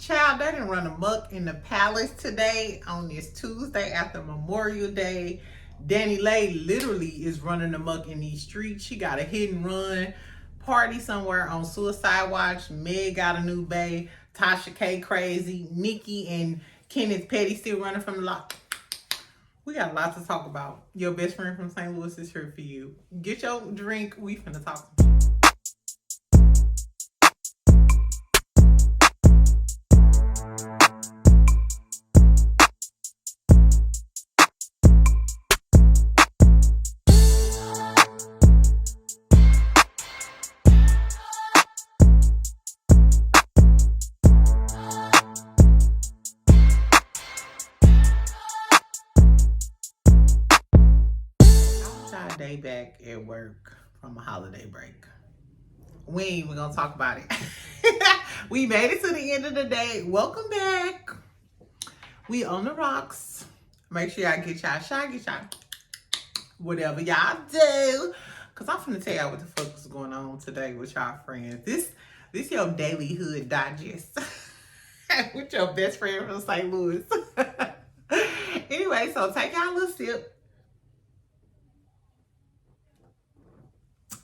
Child, they didn't run amok in the palace today on this Tuesday after Memorial Day. Dani Leigh literally is running amok in these streets. She got a hit and run party somewhere on Suicide Watch. Meg got a new bae. Tasha K crazy. Nicki and Kenneth Petty still running from the lock. We got a lot to talk about. Your best friend from St. Louis is here for you. Get your drink. We finna talk. Day back at work from a holiday break. We ain't even gonna talk about it. We made it to the end of the day. Welcome back. We on the rocks. Make sure y'all get y'all shot, get y'all whatever y'all do. Cause I'm finna tell y'all what the fuck is going on today with y'all friends. This your daily hood digest with your best friend from St. Louis. Anyway, so take y'all a little sip.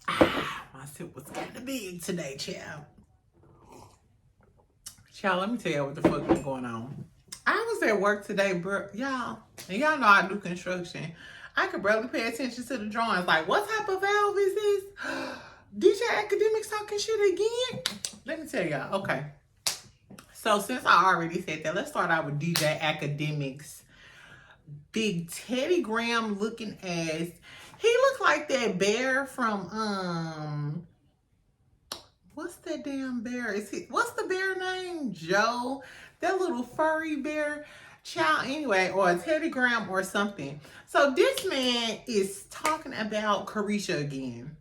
My sip was kind of big today, child. Child, let me tell you what the fuck is going on. I was at work today, bro. Y'all, and y'all know I do construction. I could barely pay attention to the drawings. Like, what type of valve is this? DJ Akademiks talking shit again? Let me tell y'all. Okay. So, since I already said that, let's start out with DJ Akademiks. Big Teddy Graham looking ass. He looked like that bear from, what's that damn bear? What's the bear name? Joe? That little furry bear? Child, anyway, or a Teddy Graham or something. So this man is talking about Karisha again.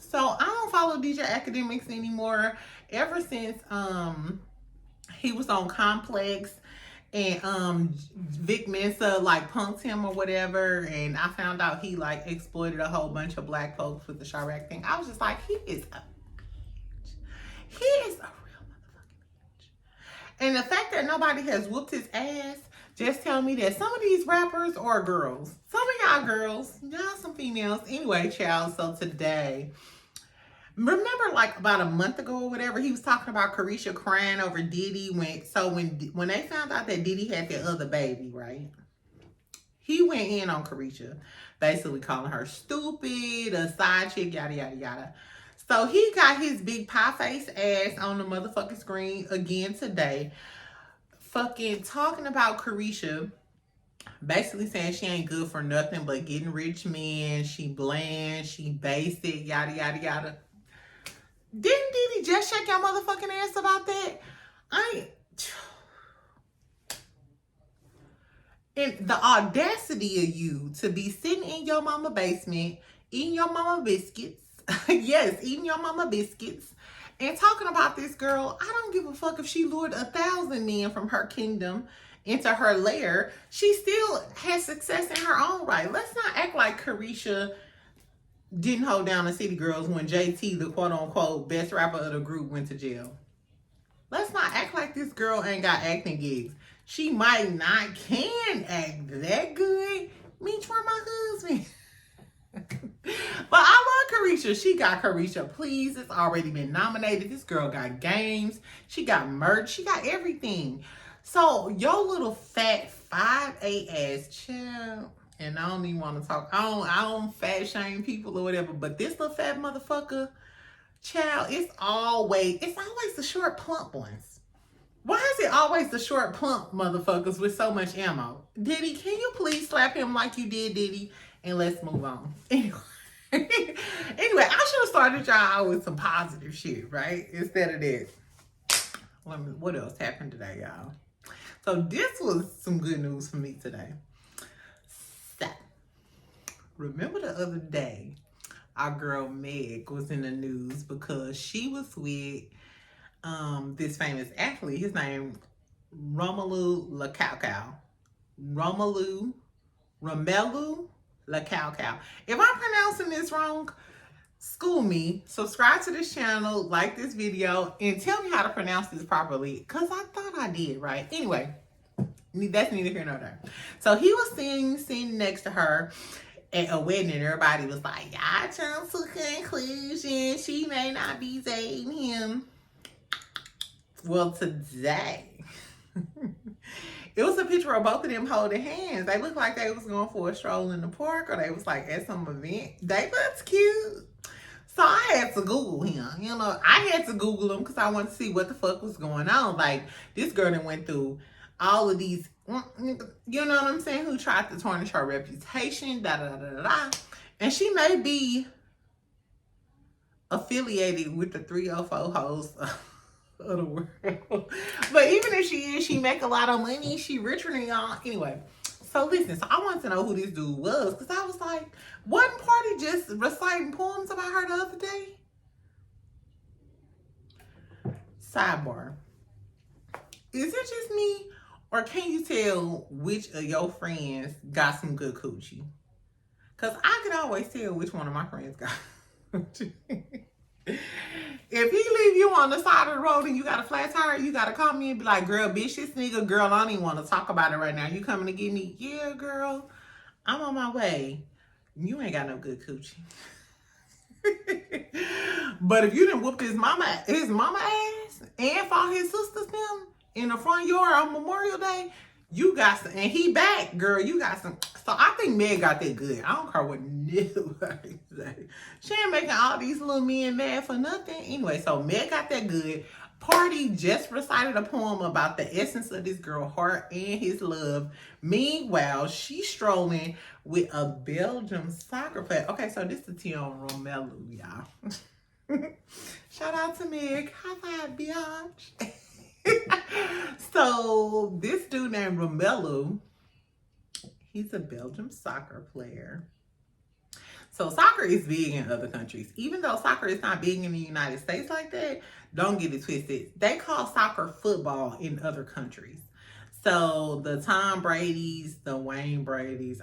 So I don't follow DJ Akademiks anymore. Ever since he was on Complex. And Vic Mensa like punked him or whatever, and I found out he like exploited a whole bunch of black folks with the Chirac thing. I was just like, he is a real motherfucking bitch. And the fact that nobody has whooped his ass just tell me that some of these rappers are girls. Some of y'all girls, y'all some females. Anyway, child, so today, remember like about a month ago or whatever, he was talking about Karisha crying over Diddy when they found out that Diddy had that other baby, right? He went in on Karisha, basically calling her stupid, a side chick, yada, yada, yada. So he got his big pie face ass on the motherfucking screen again today, fucking talking about Karisha, basically saying she ain't good for nothing but getting rich men, she bland, she basic, yada, yada, yada. Didn't Diddy just shake your motherfucking ass about that? And the audacity of you to be sitting in your mama basement, eating your mama biscuits. Yes, eating your mama biscuits. And talking about this girl. I don't give a fuck if she lured 1,000 men from her kingdom into her lair. She still has success in her own right. Let's not act like Karisha didn't hold down the City Girls when JT, the quote-unquote best rapper of the group, went to jail. Let's not act like this girl ain't got acting gigs. She might not can act that good. Me for my husband. But I love Karisha. She got Karisha Please. It's already been nominated. This girl got games. She got merch. She got everything. So your little fat 5'8" ass child. And I don't even want to talk. I don't fat shame people or whatever. But this little fat motherfucker, child, it's always the short plump ones. Why is it always the short plump motherfuckers with so much ammo? Diddy, can you please slap him like you did Diddy? And let's move on. Anyway, I should have started y'all out with some positive shit, right? Instead of this. What else happened today, y'all? So this was some good news for me today. So, remember the other day, our girl Meg was in the news because she was with this famous athlete. His name Romelu Lukaku. Romelu Lukaku. If I'm pronouncing this wrong, school me, subscribe to this channel, like this video, and tell me how to pronounce this properly, because I thought I did, right? Anyway, that's neither here nor there. So he was sitting next to her at a wedding, and everybody was like, y'all jump to conclusion, she may not be dating him. Well, today, it was a picture of both of them holding hands. They looked like they was going for a stroll in the park, or they was like at some event. They looked cute. So I had to Google him. You know, I had to Google him because I wanted to see what the fuck was going on. Like, this girl that went through all of these, you know what I'm saying, who tried to tarnish her reputation, da-da-da-da-da. And she may be affiliated with the 304 hoes of the world. But even if she is, she make a lot of money. She richer than y'all. Anyway, so listen, so I wanted to know who this dude was, because I was like, wasn't Party just reciting poems about her the other day? Sidebar. Is it just me, or can you tell which of your friends got some good coochie? Because I can always tell which one of my friends got coochie. If he leave you on the side of the road and you got a flat tire, you got to call me and be like, girl, bitch, this nigga, girl, I don't even want to talk about it right now. You coming to get me? Yeah, girl, I'm on my way. You ain't got no good coochie. But if you done whooped his mama ass and fought his sisters them in the front yard on Memorial Day, you got some, and he back, girl, you got some. So I think Meg got that good. I don't care what nobody say. She ain't making all these little men mad for nothing. Anyway, so Meg got that good. Party just recited a poem about the essence of this girl heart and his love. Meanwhile, she's strolling with a Belgium soccer player. Okay, so this is Tion Romelu, y'all. Shout out to Meg. High five, biatch. So this dude named Romelu, he's a Belgium soccer player. So soccer is big in other countries. Even though soccer is not big in the United States like that, don't get it twisted. They call soccer football in other countries. So the Tom Brady's, the Wayne Brady's,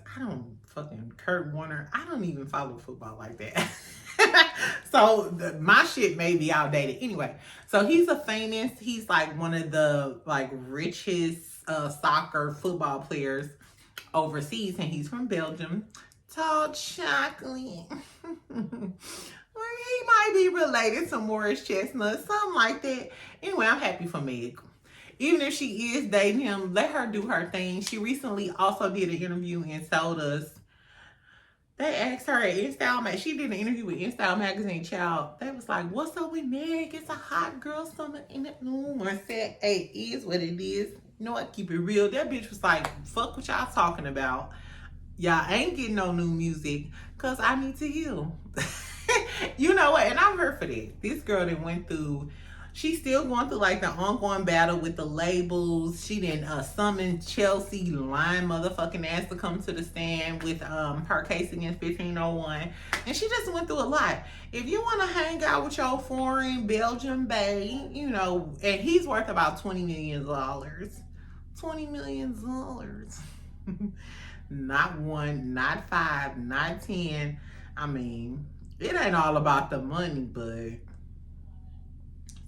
Kurt Warner, I don't even follow football like that. So my shit may be outdated. Anyway, so he's like one of the like richest soccer football players overseas, and he's from Belgium. Tall chocolate. He might be related to Morris Chestnut, something like that. Anyway, I'm happy for Meg. Even if she is dating him, let her do her thing. She recently also did an interview and told us, they asked her at InStyle, she did an interview with InStyle magazine, child. They was like, what's up with Meg? It's a hot girl summer in the room. I said, hey, it is what it is. You know what? Keep it real. That bitch was like, fuck what y'all talking about. Y'all ain't getting no new music because I need to heal. You know what? And I'm here for that. This girl that went through, she's still going through like the ongoing battle with the labels. She didn't summon Chelsea lying motherfucking ass to come to the stand with her case against 1501. And she just went through a lot. If you want to hang out with your foreign Belgian bae, you know, and he's worth about $20 million. $20 million. Not one, not five, not 10. I mean, it ain't all about the money, but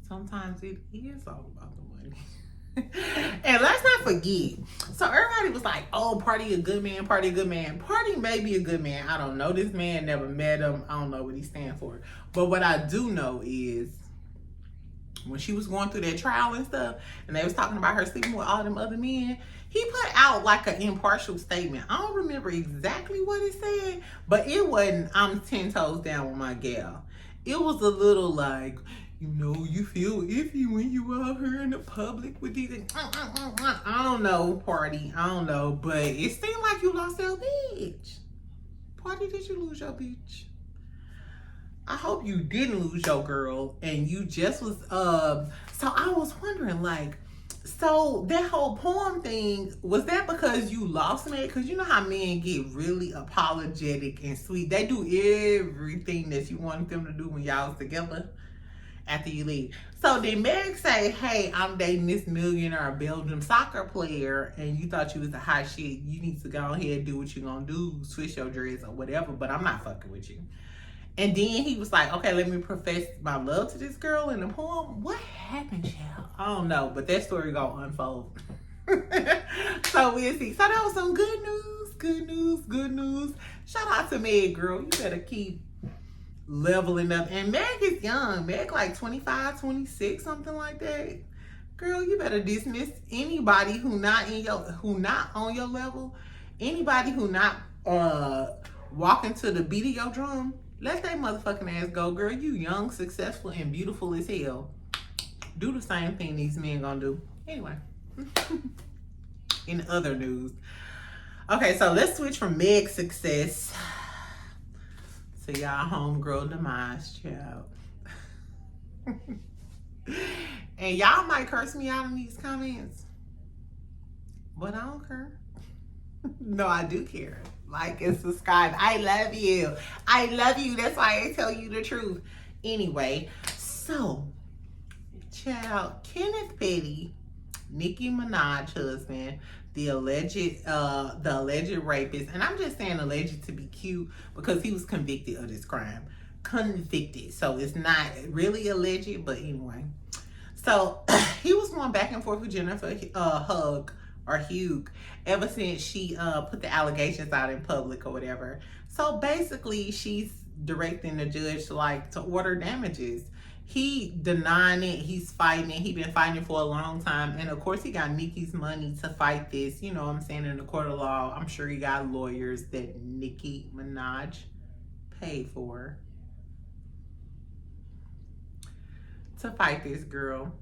sometimes it is all about the money. And let's not forget, so everybody was like, oh, Party a good man, Party a good man. Party may be a good man. I don't know this man, never met him. I don't know what he stands for. But what I do know is when she was going through that trial and stuff, and they was talking about her sleeping with all them other men, he put out like an impartial statement. I don't remember exactly what it said, but it wasn't, I'm 10 toes down with my gal. It was a little like, you know, you feel iffy when you out here in the public with these. I don't know, Party. I don't know, but it seemed like you lost your bitch. Party, did you lose your bitch? I hope you didn't lose your girl and you just was, so I was wondering, like, so that whole poem thing, was that because you lost me? Because you know how men get really apologetic and sweet. They do everything that you want them to do when y'all was together after you leave. So did Meg say, hey, I'm dating this millionaire Belgium soccer player, and you thought you was the hot shit, you need to go ahead and do what you gonna do, switch your dress or whatever, but I'm not fucking with you. And then he was like, okay, let me profess my love to this girl in the poem. What happened, child? I don't know, but that story gonna unfold. So we'll see. So that was some good news, good news, good news. Shout out to Meg, girl. You better keep leveling up. And Meg is young. Meg like 25, 26, something like that. Girl, you better dismiss anybody who not on your level. Anybody who not walking to the beat of your drum. Let that motherfucking ass go, girl. You young, successful, and beautiful as hell. Do the same thing these men gonna do. Anyway. In other news. Okay, so let's switch from Meg's success to y'all homegirl demise, child. And y'all might curse me out in these comments, but I don't care. No, I do care. Like and subscribe. I love you. I love you. That's why I tell you the truth. Anyway, so, child, Kenneth Petty, Nicki Minaj husband, the alleged rapist, and I'm just saying alleged to be cute because he was convicted of this crime. Convicted. So it's not really alleged, but anyway. So he was going back and forth with Jennifer Hugh ever since she put the allegations out in public or whatever. So basically she's directing the judge to order damages. He denying it, he's fighting it, he's been fighting for a long time, and of course he got Nicki's money to fight this, you know what I'm saying, in the court of law. I'm sure he got lawyers that Nicki Minaj paid for to fight this girl.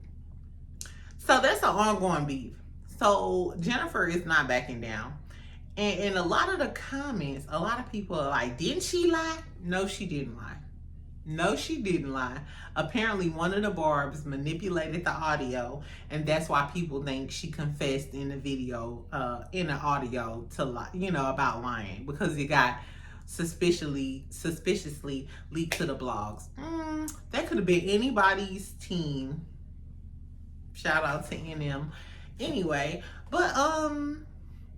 So that's an ongoing beef. So Jennifer is not backing down. And in a lot of the comments, a lot of people are like, didn't she lie? No, she didn't lie. No, she didn't lie. Apparently, one of the Barbs manipulated the audio, and that's why people think she confessed in the video, in the audio to lie, you know, about lying, because it got suspiciously leaked to the blogs. That could have been anybody's team. Shout out to NM. Anyway, but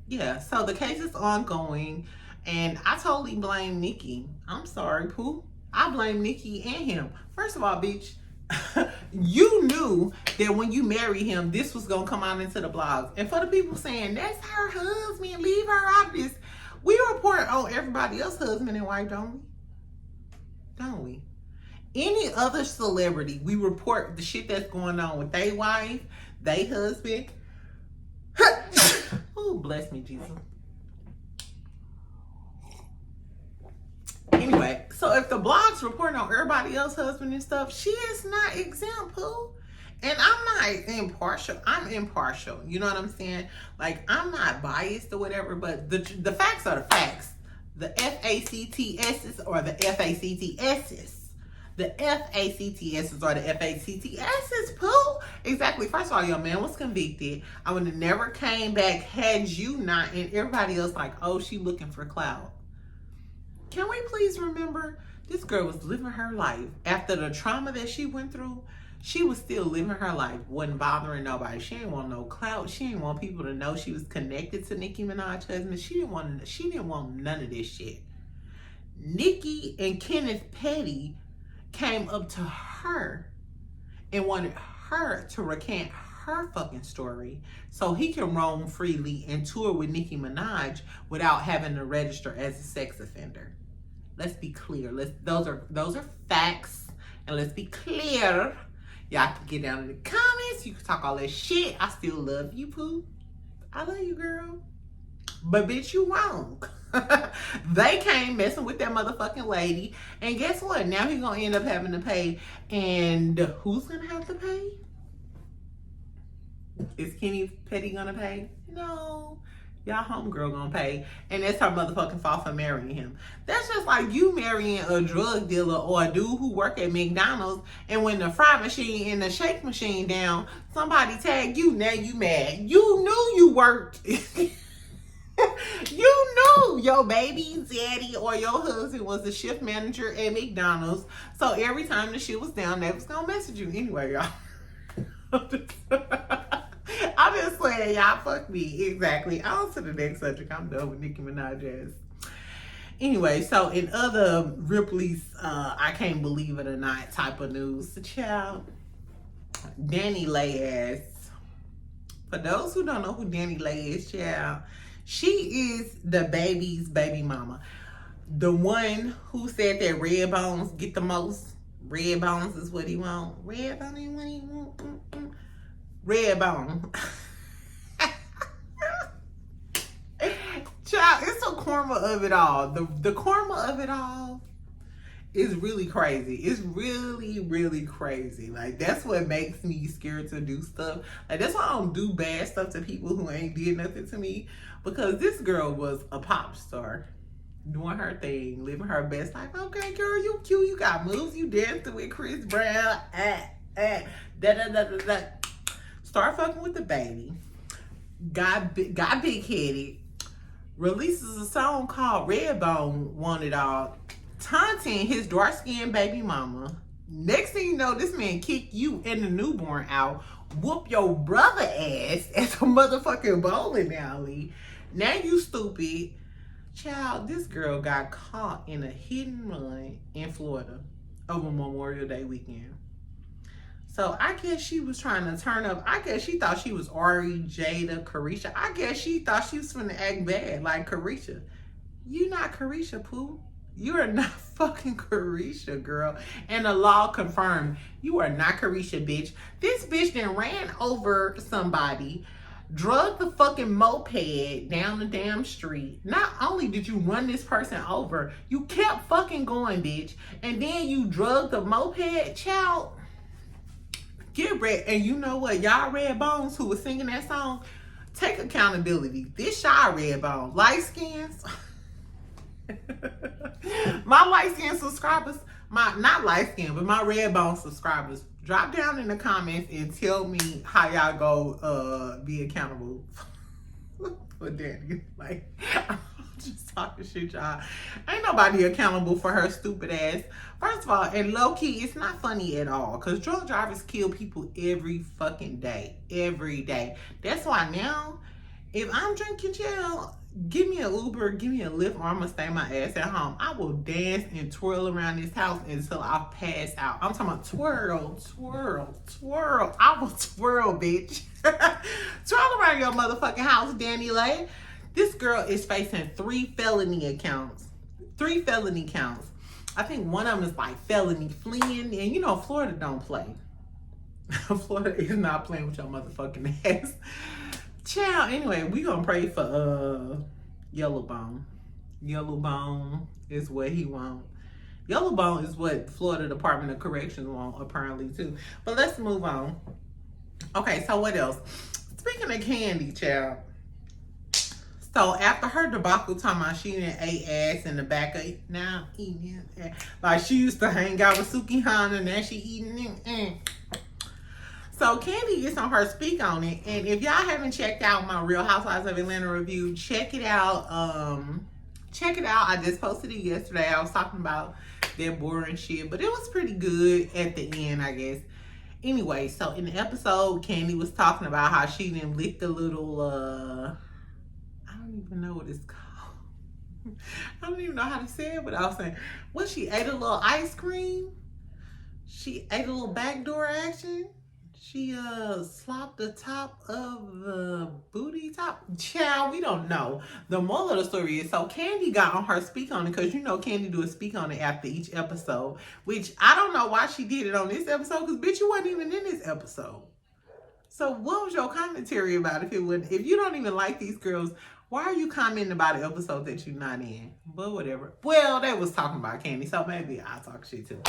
yeah. So the case is ongoing, and I totally blame Nicki. I'm sorry, Pooh. I blame Nicki and him. First of all, bitch, you knew that when you marry him, this was gonna come out into the blogs. And for the people saying that's her husband, leave her out of this, we report on everybody else's husband and wife, don't we? Don't we? Any other celebrity, we report the shit that's going on with their wife, their husband. Oh, bless me, Jesus. Anyway, so if the blogs reporting on everybody else's husband and stuff, she is not exempt, Pooh. And I'm not impartial. I'm impartial. You know what I'm saying? Like, I'm not biased or whatever, but the facts are the facts. The FACTSs or the FACTSs. The FACTSs or the FACTSs, Pooh. Exactly. First of all, your man was convicted. I would have never came back had you not, and everybody else like, oh, she looking for clout. Can we please remember, this girl was living her life. After the trauma that she went through, she was still living her life. Wasn't bothering nobody. She didn't want no clout. She didn't want people to know she was connected to Nicki Minaj's husband. She didn't want none of this shit. Nicki and Kenneth Petty came up to her and wanted her to recant her fucking story so he can roam freely and tour with Nicki Minaj without having to register as a sex offender. Let's be clear. Those are facts, and let's be clear. Y'all can get down in the comments. You can talk all that shit. I still love you, Pooh. I love you, girl. But bitch, you wrong. They came messing with that motherfucking lady, and guess what? Now he's gonna end up having to pay. And who's gonna have to pay? Is Kenny Petty gonna pay? No. Y'all homegirl gonna pay. And that's her motherfucking fault for marrying him. That's just like you marrying a drug dealer or a dude who work at McDonald's, and when the fry machine and the shake machine down, somebody tag you, now you mad. You knew you worked. You knew your baby daddy or your husband was the shift manager at McDonald's. So every time the shit was down, they was gonna message you. Anyway, y'all. I'm just saying, y'all, fuck me. Exactly. On to the next subject. I'm done with Nicki Minaj ass. Anyway, so in other Ripley's I can't believe it or not type of news, child, DaniiLeigh ass. For those who don't know who DaniiLeigh is, child, she is the baby's baby mama. The one who said that Red Bones get the most. Red Bones is what he want. Red Bone is what he want. Red Bone. Child, it's the karma of it all. The karma of it all is really crazy. It's really, really crazy. Like, that's what makes me scared to do stuff. Like, that's why I don't do bad stuff to people who ain't did nothing to me. Because this girl was a pop star, doing her thing, living her best life. Okay, girl, you cute. You got moves. You dancing with Chris Brown. Start fucking with the baby. Got big-headed. Releases a song called Redbone Want It All, taunting his dark-skinned baby mama. Next thing you know, this man kick you and the newborn out, whoop your brother ass at the motherfucking bowling alley. Now you stupid. Child, this girl got caught in a hit and run in Florida over Memorial Day weekend. So I guess she was trying to turn up. I guess she thought she was Ari, Jada, Karisha. I guess she thought she was finna act bad like Karisha. You not Karisha, Pooh. You are not fucking Karisha, girl. And the law confirmed you are not Karisha, bitch. This bitch then ran over somebody, drugged the fucking moped down the damn street. Not only did you run this person over, you kept fucking going, bitch. And then you drugged the moped, child. Get red. And you know what? Y'all Red Bones who was singing that song, take accountability. This y'all Red Bones. Light skins. My light skin subscribers, not light skin, but my Red Bone subscribers, drop down in the comments and tell me how y'all go be accountable for Dani. Like, I'm just talking shit, y'all. Ain't nobody accountable for her stupid ass. First of all, and low-key, it's not funny at all. Because drunk drivers kill people every fucking day. Every day. That's why now, if I'm drinking jail, give me an Uber, give me a Lyft, or I'm going to stay my ass at home. I will dance and twirl around this house until I pass out. I'm talking about twirl, twirl, twirl. I will twirl, bitch. Twirl around your motherfucking house, DaniiLeigh. This girl is facing 3 felony counts. 3 felony counts. I think one of them is like felony fleeing. And you know, Florida don't play. Florida is not playing with your motherfucking ass. Child, anyway, we gonna pray for Yellowbone. Yellowbone is what he want. Yellowbone is what Florida Department of Corrections want, apparently, too. But let's move on. Okay, so what else? Speaking of Kandi, child. So after her debacle talking about she didn't ate ass in the back of now eating ass. Like she used to hang out with Suki Hana, now she eating it. So Kandi gets on her speak on it. And if y'all haven't checked out my Real Housewives of Atlanta review, check it out. Check it out. I just posted it yesterday. I was talking about that boring shit, but it was pretty good at the end, I guess. Anyway, so in the episode, Kandi was talking about how she didn't lick the little I don't even know what it's called. I don't even know how to say it, but I was saying, what, she ate a little ice cream? She ate a little backdoor action? She slopped the top of the booty top? Child, we don't know. The moral of the story is, so Kandi got on her speak on it, because you know Kandi do a speak on it after each episode, which I don't know why she did it on this episode, because bitch, you wasn't even in this episode. So what was your commentary about if you don't even like these girls? Why are you commenting about an episode that you're not in? But whatever. Well, they was talking about Kandi, so maybe I'll talk shit too.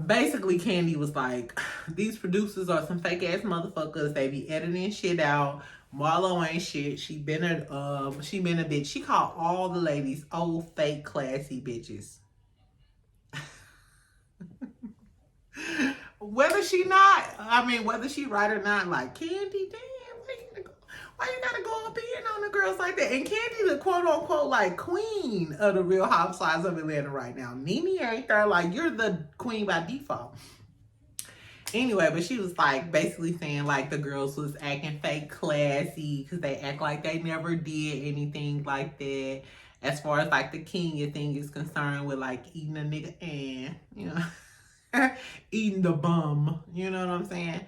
Basically, Kandi was like, these producers are some fake ass motherfuckers. They be editing shit out. Marlo ain't shit. She been a bitch. She called all the ladies old, fake, classy bitches. Whether she right or not, like, Kandi, damn, why you gotta go up in on the girls like that? And Kandi, the quote unquote like queen of the Real Housewives of Atlanta right now. Nene ain't there, like, you're the queen by default. Anyway, but she was like basically saying like the girls was acting fake classy because they act like they never did anything like that. as far as like the Kenya thing is concerned with like eating a nigga and, you know, eating the bum. You know what I'm saying?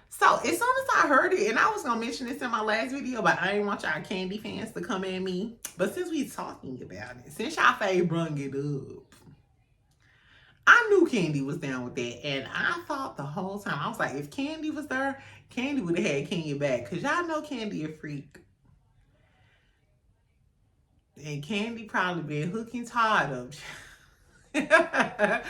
So as soon as I heard it, and I was gonna mention this in my last video, but I didn't want y'all Kandi fans to come at me. But since we talking about it, since y'all fave brung it up, I knew Kandi was down with that. And I thought the whole time, I was like, if Kandi was there, Kandi would have had Kenya back. Because y'all know Kandi a freak. And Kandi probably been hooking tired of. Not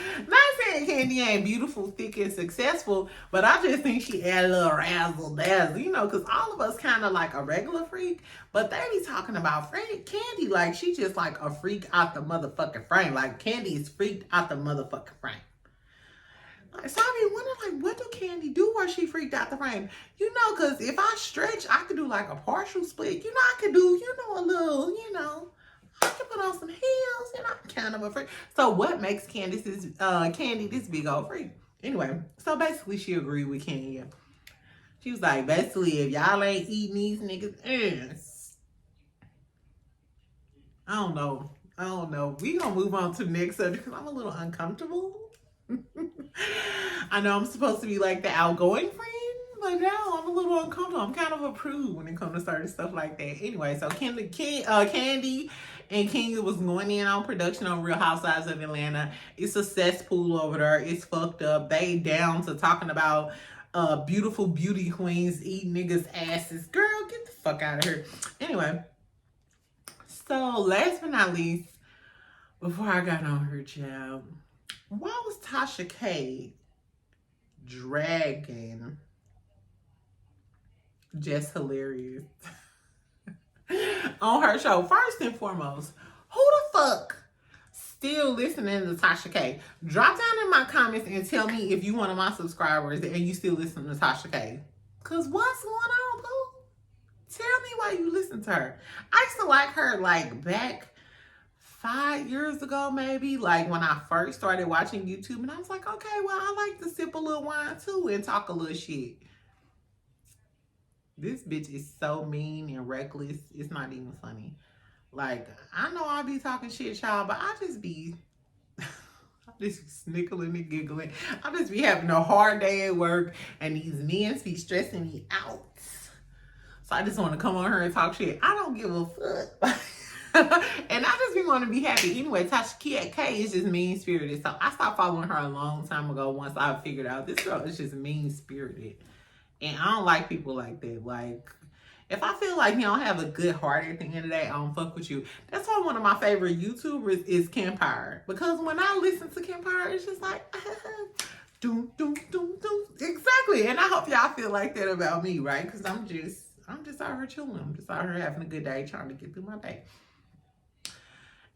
saying Kandi ain't beautiful, thick, and successful, but I just think she had a little razzle dazzle, you know, because all of us kind of like a regular freak, but they be talking about Kandi like she just like a freak out the motherfucking frame. Like Kandi is freaked out the motherfucking frame. Like, so I be wondering, like, what do Kandi do where she freaked out the frame? You know, because if I stretch, I could do like a partial split. You know, I could do, you know, a little, you know, I can put on some heels, and I'm kind of a freak. So what makes Kandi this big old freak? Anyway, so basically she agreed with Kenya. She was like, basically, if y'all ain't eating these niggas' ass, I don't know. We gonna move on to the next subject because I'm a little uncomfortable. I know I'm supposed to be like the outgoing friend, but now I'm a little uncomfortable. I'm kind of a prude when it comes to certain stuff like that. Anyway, so Kandi and Kenya was going in on production on Real Housewives of Atlanta. It's a cesspool over there. It's fucked up. They down to talking about beautiful beauty queens eating niggas' asses. Girl, get the fuck out of here. Anyway, so last but not least, before I got on her, child, why was Tasha K dragging Just Hilarious on her show? First and foremost, who the fuck still listening to Tasha K? Drop down in my comments and tell me if you one of my subscribers and you still listen to Tasha K. Cause what's going on, boo? Tell me why you listen to her. I used to like her like back 5 years ago, maybe, like when I first started watching YouTube, and I was like, okay, well, I like to sip a little wine too and talk a little shit. This bitch is so mean and reckless. It's not even funny. Like, I know I be talking shit, y'all, but I just be snickling and giggling. I just be having a hard day at work, and these men be stressing me out. So I just want to come on her and talk shit. I don't give a fuck. And I just be want to be happy. Anyway, Tasha K is just mean-spirited. So I stopped following her a long time ago once I figured out this girl is just mean-spirited. And I don't like people like that. Like, if I feel like you don't have a good heart at the end of the day, I don't fuck with you. That's why one of my favorite YouTubers is Kempire. Because when I listen to Kempire, it's just like, doom, doom, doom, doom. Exactly. And I hope y'all feel like that about me, right? Because I'm just out here chilling. I'm just out here having a good day, trying to get through my day.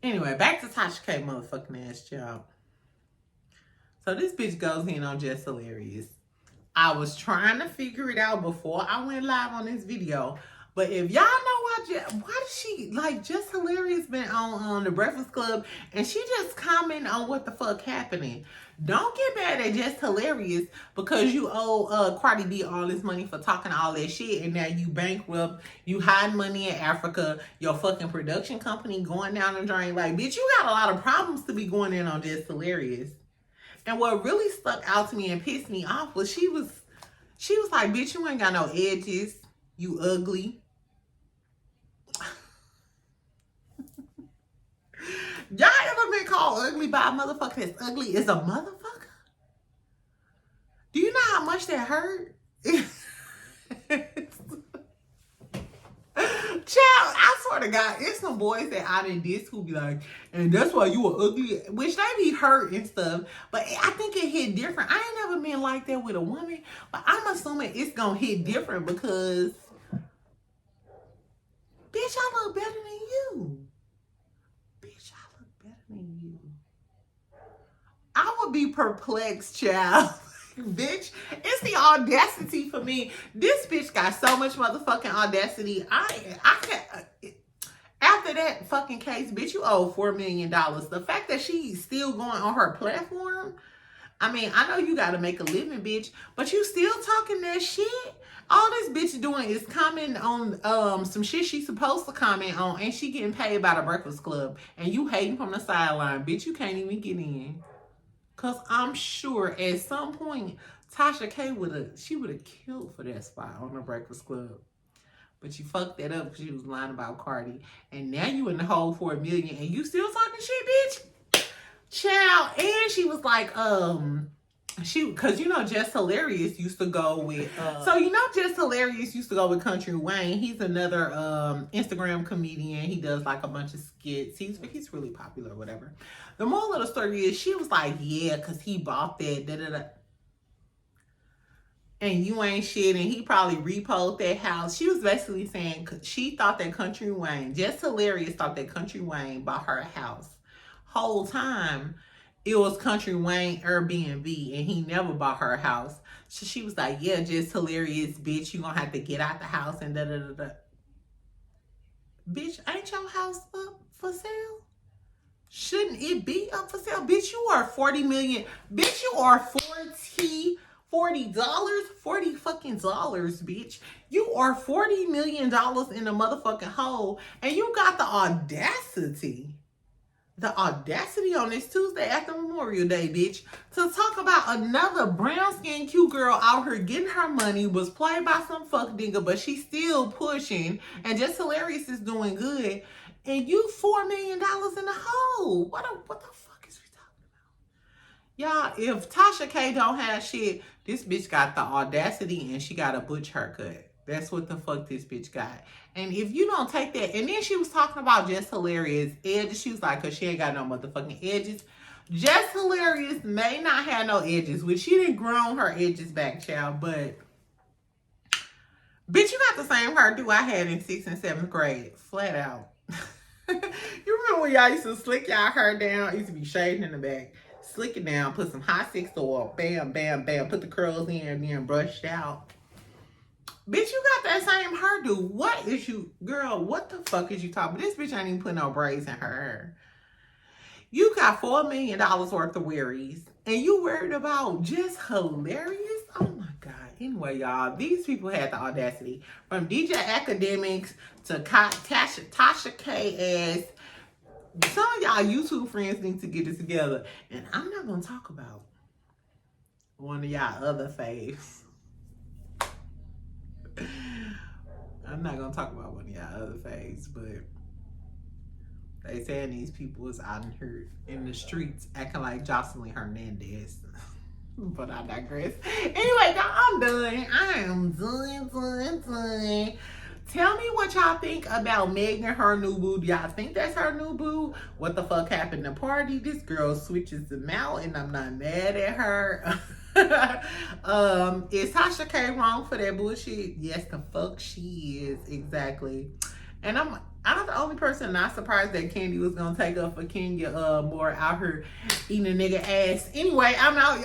Anyway, back to Tasha K motherfucking ass, y'all. So this bitch goes in on Just Hilarious. I was trying to figure it out before I went live on this video. But if y'all know why does she, like, Just Hilarious been on The Breakfast Club and she just comment on what the fuck happening. Don't get mad at Just Hilarious because you owe Cardi B all this money for talking all that shit and now you bankrupt, you hide money in Africa, your fucking production company going down the drain. Like, bitch, you got a lot of problems to be going in on Just Hilarious. And what really stuck out to me and pissed me off was she was like, bitch, you ain't got no edges, you ugly. Y'all ever been called ugly by a motherfucker that's ugly as a motherfucker? Do you know how much that hurt? Child, I swear to God, it's some boys that I done diss who be like, and that's why you were ugly, which they be hurt and stuff, but I think it hit different. I ain't never been like that with a woman, but I'm assuming it's gonna hit different because, bitch, I look better than you. Bitch, I look better than you. I would be perplexed, child. Bitch, it's the audacity for me. This bitch got so much motherfucking audacity. I can't. After that fucking case, bitch, you owe $4 million. The fact that she's still going on her platform, I mean, I know you gotta make a living, bitch, but you still talking that shit? All this bitch doing is commenting on some shit she's supposed to comment on, and she getting paid by the Breakfast Club, and you hating from the sideline, bitch. You can't even get in. Cause I'm sure at some point Tasha K would have killed for that spot on the Breakfast Club. But you fucked that up because you was lying about Cardi. And now you in the hole for $1 million and you still talking shit, bitch? Child. And she was like, cause you know Just Hilarious used to go with so you know Just Hilarious used to go with Country Wayne. He's another Instagram comedian. He does like a bunch of skits. He's really popular or whatever. The moral of the story is she was like, yeah, cause he bought that and you ain't shit, and he probably repoed that house. She was basically saying she thought that Country Wayne, Just Hilarious thought that Country Wayne bought her a house. Whole time it was Country Wayne Airbnb, and he never bought her a house. So she was like, yeah, Just Hilarious, bitch, you gonna have to get out the house and da-da-da-da. Bitch, ain't your house up for sale? Shouldn't it be up for sale? Bitch, you are 40 million. Bitch, you are $40 fucking dollars, bitch. You are $40 million in the motherfucking hole, and you got the audacity on this Tuesday after Memorial Day, bitch, to talk about another brown-skinned cute girl out here getting her money, was played by some fuck nigga, but she's still pushing, and Just Hilarious is doing good, and you $4 million in the hole. What the fuck is we talking about? Y'all, if Tasha K don't have shit, this bitch got the audacity and she got a butch haircut. That's what the fuck this bitch got. And if you don't take that, and then she was talking about Just Hilarious edges. She was like, cause she ain't got no motherfucking edges. Just Hilarious may not have no edges, which she didn't grown her edges back, child. But bitch, you got the same hairdo I had in 6th and 7th grade, flat out. You remember when y'all used to slick y'all hair down? It used to be shaved in the back. Slick it down, put some hot 6 oil, bam, bam, bam, put the curls in and then brushed out. Bitch, you got that same hairdo. What is you, girl, what the fuck is you talking about? This bitch ain't even put no braids in her hair. You got $4 million worth of worries, and you worried about Just Hilarious? Oh my God. Anyway, y'all, these people had the audacity. From DJ Akademiks to Tasha K ass. Some of y'all YouTube friends need to get it together. And I'm not going to talk about one of y'all other faves. I'm not going to talk about one of y'all other faves, but they saying these people is out here in the streets acting like Jocelyn Hernandez. But I digress. Anyway, y'all, I'm done. I am done. Tell me what y'all think about Meg and her new boo. Do y'all think that's her new boo? What the fuck happened to Party? This girl switches them out, and I'm not mad at her. Is Tasha K wrong for that bullshit? Yes, the fuck she is. Exactly. And I'm not the only person not surprised that Kandi was gonna take up for Kandi More out here eating a nigga ass. Anyway, I'm out.